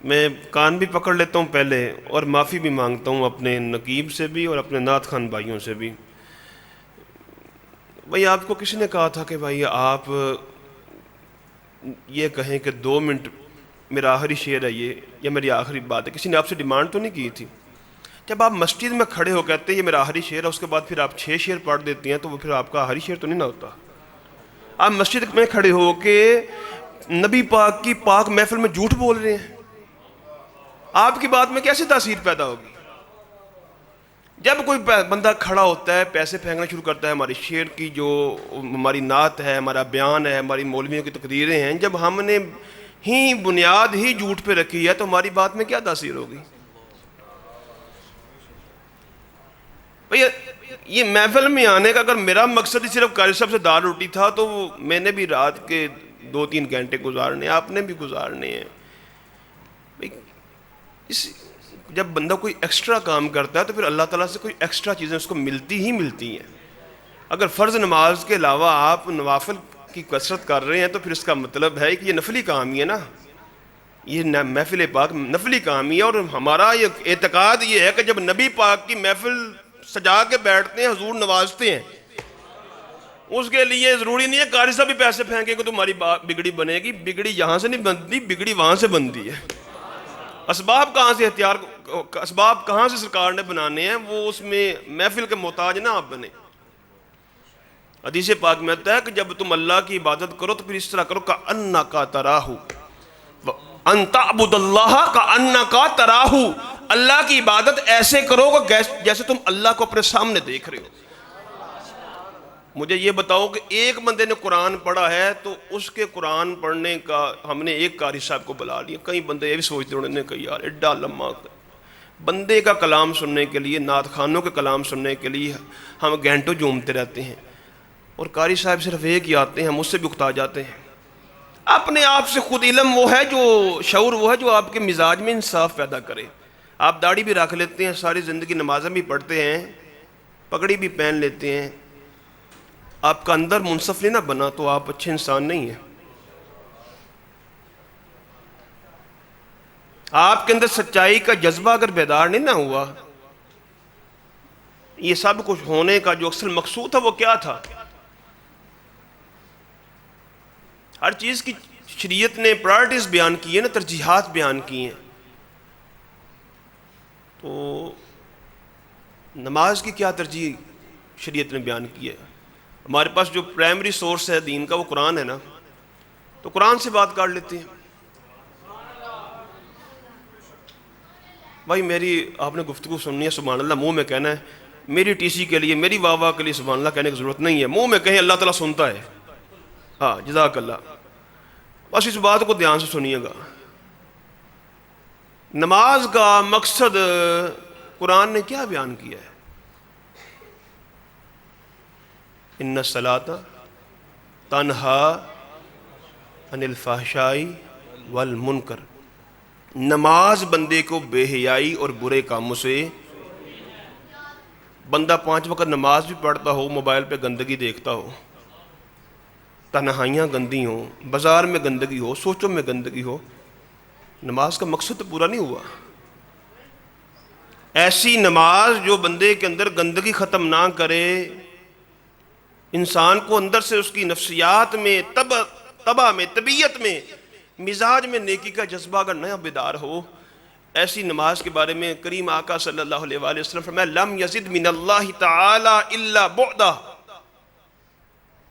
میں کان بھی پکڑ لیتا ہوں پہلے اور معافی بھی مانگتا ہوں اپنے نقیب سے بھی اور اپنے نعت خان بھائیوں سے بھی. بھائی آپ کو کسی نے کہا تھا کہ بھائی آپ یہ کہیں کہ 2 منٹ میرا آخری شعر ہے یہ یا میری آخری بات ہے؟ کسی نے آپ سے ڈیمانڈ تو نہیں کی تھی؟ جب آپ مسجد میں کھڑے ہو کہتے ہیں یہ میرا آخری شعر ہے، اس کے بعد پھر آپ 6 شعر پڑھ دیتی ہیں، تو وہ پھر آپ کا آخری شعر تو نہیں نہ ہوتا. آپ مسجد میں کھڑے ہو کے نبی پاک کی پاک محفل میں جھوٹ بول رہے ہیں، آپ کی بات میں کیسے تاثیر پیدا ہوگی؟ جب کوئی بندہ کھڑا ہوتا ہے پیسے پھینکنا شروع کرتا ہے ہماری شعر کی، جو ہماری نعت ہے، ہمارا بیان ہے، ہماری مولویوں کی تقریریں ہیں، جب ہم نے ہی بنیاد ہی جھوٹ پہ رکھی ہے تو ہماری بات میں کیا تاثیر ہوگی؟ بھئی یہ محفل میں آنے کا اگر میرا مقصد ہی صرف قاری صاحب سے دال روٹی تھا تو میں نے بھی رات کے 2-3 گھنٹے گزارنے ہیں، آپ نے بھی گزارنے ہیں. بھئی اس جب بندہ کوئی ایکسٹرا کام کرتا ہے تو پھر اللہ تعالیٰ سے کوئی ایکسٹرا چیزیں اس کو ملتی ہی ملتی ہیں. اگر فرض نماز کے علاوہ آپ نوافل کی کثرت کر رہے ہیں تو پھر اس کا مطلب ہے کہ یہ نفلی کام ہی ہے نا، یہ محفل پاک نفلی کام ہی ہے. اور ہمارا یہ اعتقاد یہ ہے کہ جب نبی پاک کی محفل سجا کے بیٹھتے ہیں، حضور نوازتے ہیں، اس کے لیے ضروری نہیں ہے قاری صاحب بھی پیسے پھینکیں کہ تمہاری بگڑی بنے گی. بگڑی یہاں سے نہیں بنتی، بگڑی وہاں سے بنتی ہے. اسباب کہاں سے اسباب کہاں سے سرکار نے بنانے ہیں، وہ اس میں محفل کے محتاج نہ آپ بنے. حدیث پاک میں آتا ہے کہ جب تم اللہ کی عبادت کرو تو پھر اس طرح کرو کأنک تراہ، ان تعبد اللہ کأنک تراہ، اللہ کی عبادت ایسے کرو جیسے تم اللہ کو اپنے سامنے دیکھ رہے ہو. مجھے یہ بتاؤ کہ ایک بندے نے قرآن پڑھا ہے تو اس کے قرآن پڑھنے کا ہم نے ایک قاری صاحب کو بلا لیا. کئی بندے یہ بھی سوچتے انہوں نے کہا یار ایڈا لمحہ بندے کا کلام سننے کے لیے، نعت خانوں کے کلام سننے کے لیے ہم گھنٹوں جھومتے رہتے ہیں، اور قاری صاحب صرف ایک ہی آتے ہیں، ہم اس سے بھی اکتا جاتے ہیں. اپنے آپ سے خود علم وہ ہے، جو شعور وہ ہے جو آپ کے مزاج میں انصاف پیدا کرے. آپ داڑھی بھی رکھ لیتے ہیں، ساری زندگی نمازیں بھی پڑھتے ہیں، پگڑی بھی پہن لیتے ہیں، آپ کا اندر منصف نہیں نہ بنا تو آپ اچھے انسان نہیں ہیں. آپ کے اندر سچائی کا جذبہ اگر بیدار نہیں نہ ہوا، یہ سب کچھ ہونے کا جو اصل مقصود تھا وہ کیا تھا؟ ہر چیز کی شریعت نے پرائرٹیز بیان کی ہیں نا، ترجیحات بیان کی ہیں. تو نماز کی کیا ترجیح شریعت نے بیان کی ہے؟ ہمارے پاس جو پرائمری سورس ہے دین کا وہ قرآن ہے نا، تو قرآن سے بات کر لیتے ہیں. بھائی میری آپ نے گفتگو سننی ہے، سبحان اللہ منہ میں کہنا ہے. میری ٹی سی کے لیے، میری واہ واہ کے لیے سبحان اللہ کہنے کی ضرورت نہیں ہے، منہ میں کہیں اللہ تعالیٰ سنتا ہے. ہاں جزاک اللہ. بس اس بات کو دھیان سے سنیے گا. نماز کا مقصد قرآن نے کیا بیان کیا ہے؟ ان الصلاۃ تنہا عن الفحشاء والمنکر، نماز بندے کو بے حیائی اور برے کاموں سے، بندہ 5 وقت نماز بھی پڑھتا ہو، موبائل پہ گندگی دیکھتا ہو، تنہائیاں گندی ہوں، بازار میں گندگی ہو، سوچوں میں گندگی ہو، نماز کا مقصد تو پورا نہیں ہوا. ایسی نماز جو بندے کے اندر گندگی ختم نہ کرے، انسان کو اندر سے اس کی نفسیات میں، طبع میں، طبیعت میں، مزاج میں نیکی کا جذبہ اگر نیا بیدار ہو، ایسی نماز کے بارے میں کریم آقا صلی اللہ علیہ وآلہ وسلم فرمایا لم یزد من اللہ تعالی الا بعدا.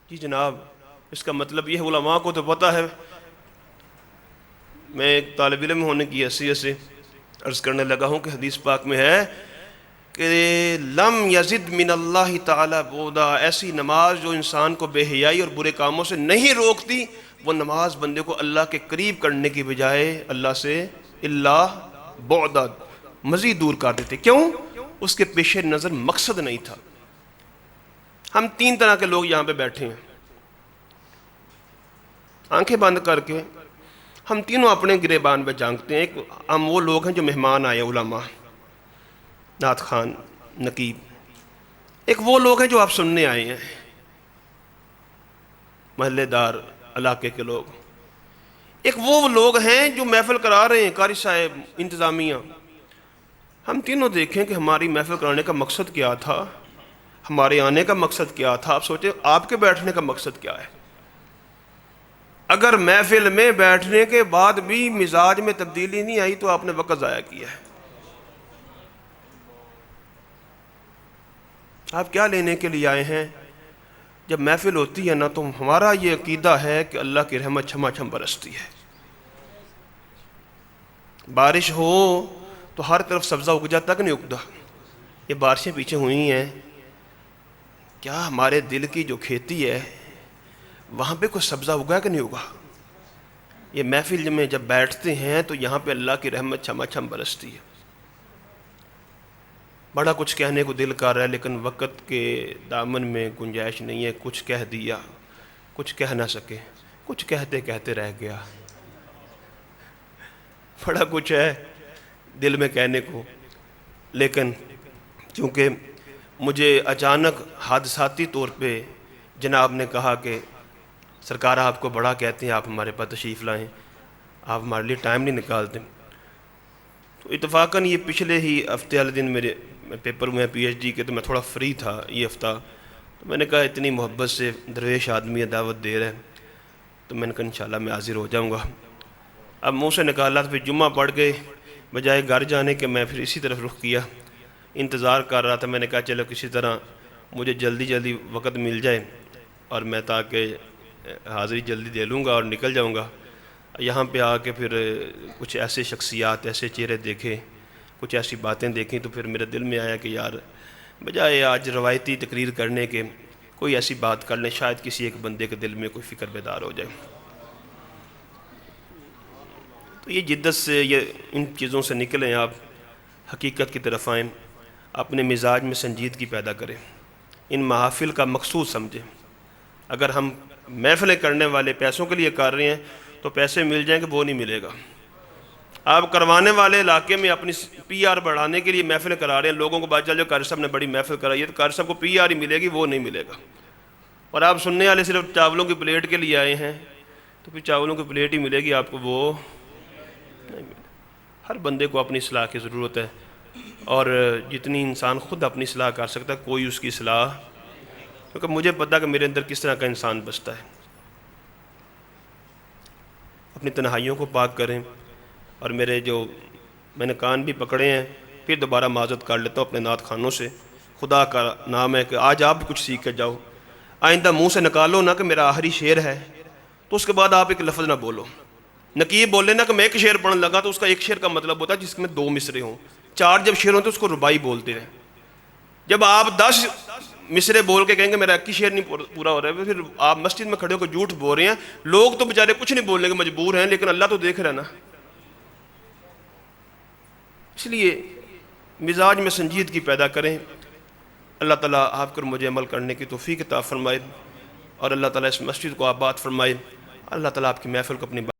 جی جناب، اس کا مطلب یہ ہے، علماء کو تو پتہ ہے، میں ایک طالب علم ہونے کی حیثیت سے عرض کرنے لگا ہوں کہ حدیث پاک میں ہے کہ لم یزد من اللہ تعالی بعدا، ایسی نماز جو انسان کو بے حیائی اور برے کاموں سے نہیں روکتی، وہ نماز بندے کو اللہ کے قریب کرنے کی بجائے اللہ سے اللہ بعدا مزید دور کر دیتے. کیوں؟ اس کے پیش نظر مقصد نہیں تھا. ہم 3 طرح کے لوگ یہاں پہ بیٹھے ہیں، آنکھیں بند کر کے ہم تینوں اپنے گریبان پہ جھانکتے ہیں. ایک ہم وہ لوگ ہیں جو مہمان آئے، علماء، نعت خان، نقیب. ایک وہ لوگ ہیں جو آپ سننے آئے ہیں، محلے دار، علاقے کے لوگ. ایک وہ لوگ ہیں جو محفل کرا رہے ہیں، قاری صاحب، انتظامیہ. ہم تینوں دیکھیں کہ ہماری محفل کرانے کا مقصد کیا تھا، ہمارے آنے کا مقصد کیا تھا. آپ سوچیں آپ کے بیٹھنے کا مقصد کیا ہے؟ اگر محفل میں بیٹھنے کے بعد بھی مزاج میں تبدیلی نہیں آئی تو آپ نے وقت ضائع کیا ہے. آپ کیا لینے کے لیے آئے ہیں؟ جب محفل ہوتی ہے نا تو ہمارا یہ عقیدہ ہے کہ اللہ کی رحمت چھما چھم برستی ہے. بارش ہو تو ہر طرف سبزہ اگ جاتا کہ نہیں اگتا؟ یہ بارشیں پیچھے ہوئی ہیں، کیا ہمارے دل کی جو کھیتی ہے وہاں پہ کوئی سبزہ اگا کہ نہیں اگا؟ یہ محفل میں جب بیٹھتے ہیں تو یہاں پہ اللہ کی رحمت چھما چھم برستی ہے. بڑا کچھ کہنے کو دل کر رہا ہے لیکن وقت کے دامن میں گنجائش نہیں ہے. کچھ کہہ دیا، کچھ کہہ نہ سکے، کچھ کہتے کہتے رہ گیا. بڑا کچھ ہے دل میں کہنے کو، لیکن چونکہ مجھے اچانک حادثاتی طور پہ جناب نے کہا کہ سرکار آپ کو بڑا کہتے ہیں، آپ ہمارے پاس تشریف لائیں، آپ ہمارے لیے ٹائم نہیں نکالتے. تو اتفاقاً یہ پچھلے ہی ہفتے والے دن میرے پیپر ہوئے ہیں پی ایچ ڈی کے، تو میں تھوڑا فری تھا یہ ہفتہ. تو میں نے کہا اتنی محبت سے درویش آدمی دعوت دے رہے ہیں تو میں نے کہا انشاءاللہ میں حاضر ہو جاؤں گا. اب منہ سے نکالا تو پھر جمعہ پڑھ کے بجائے گھر جانے کے میں پھر اسی طرف رخ کیا. انتظار کر رہا تھا، میں نے کہا چلو کسی طرح مجھے جلدی جلدی وقت مل جائے اور میں تاکہ حاضری جلدی دے لوں گا اور نکل جاؤں گا. یہاں پہ آ کے پھر کچھ ایسے شخصیات، ایسے چہرے دیکھے، کچھ ایسی باتیں دیکھیں تو پھر میرے دل میں آیا کہ یار بجائے آج روایتی تقریر کرنے کے کوئی ایسی بات کر لیں، شاید کسی ایک بندے کے دل میں کوئی فکر بیدار ہو جائے. تو یہ جدت سے ان چیزوں سے نکلیں، آپ حقیقت کی طرف آئیں، اپنے مزاج میں سنجیدگی پیدا کریں، ان محافل کا مقصود سمجھیں. اگر ہم محفلیں کرنے والے پیسوں کے لیے کر رہے ہیں تو پیسے مل جائیں گے، وہ نہیں ملے گا. آپ کروانے والے علاقے میں اپنی پی آر بڑھانے کے لیے محفلیں کرا رہے ہیں، لوگوں کو بات چل جو قاری صاحب نے بڑی محفل کرائی ہے، تو قاری صاحب کو پی آر ہی ملے گی، وہ نہیں ملے گا. اور آپ سننے والے صرف چاولوں کی پلیٹ کے لیے آئے ہیں تو پھر چاولوں کی پلیٹ ہی ملے گی آپ کو، وہ نہیں ملے. ہر بندے کو اپنی اصلاح کی ضرورت ہے، اور جتنی انسان خود اپنی اصلاح کر سکتا ہے کوئی اس کی اصلاح، کیونکہ مجھے پتہ کہ میرے اندر کس طرح کا انسان بستا ہے. اپنی تنہائیوں کو پاک کریں. اور میرے جو میں نے کان بھی پکڑے ہیں، پھر دوبارہ معذرت کر لیتا ہوں اپنے نعت خانوں سے. خدا کا نام ہے کہ آج آپ بھی کچھ سیکھ کے جاؤ. آئندہ منہ سے نکالو نہ کہ میرا آخری شعر ہے تو اس کے بعد آپ ایک لفظ نہ بولو. نقیب بولے نا کہ میں ایک شعر پڑھنے لگا تو اس کا ایک شعر کا مطلب ہوتا ہے جس میں 2 مصرے ہوں. 4 جب شعر ہوں تو اس کو ربائی بولتے ہیں. جب آپ 10 مصرے بول کے کہیں گے میرا ایک ہی شعر نہیں پورا ہو رہا ہے، پھر آپ مسجد میں کھڑے ہو کے جھوٹ بول رہے ہیں. لوگ تو بیچارے کچھ نہیں بولنے کے مجبور ہیں، لیکن اللہ تو دیکھ رہا ہے نا. اس لیے مزاج میں سنجیدگی پیدا کریں. اللہ تعالیٰ آپ پر مجھے عمل کرنے کی توفیق عطا فرمائے، اور اللہ تعالیٰ اس مسجد کو آباد فرمائے. اللہ تعالیٰ آپ کی محفل کو اپنی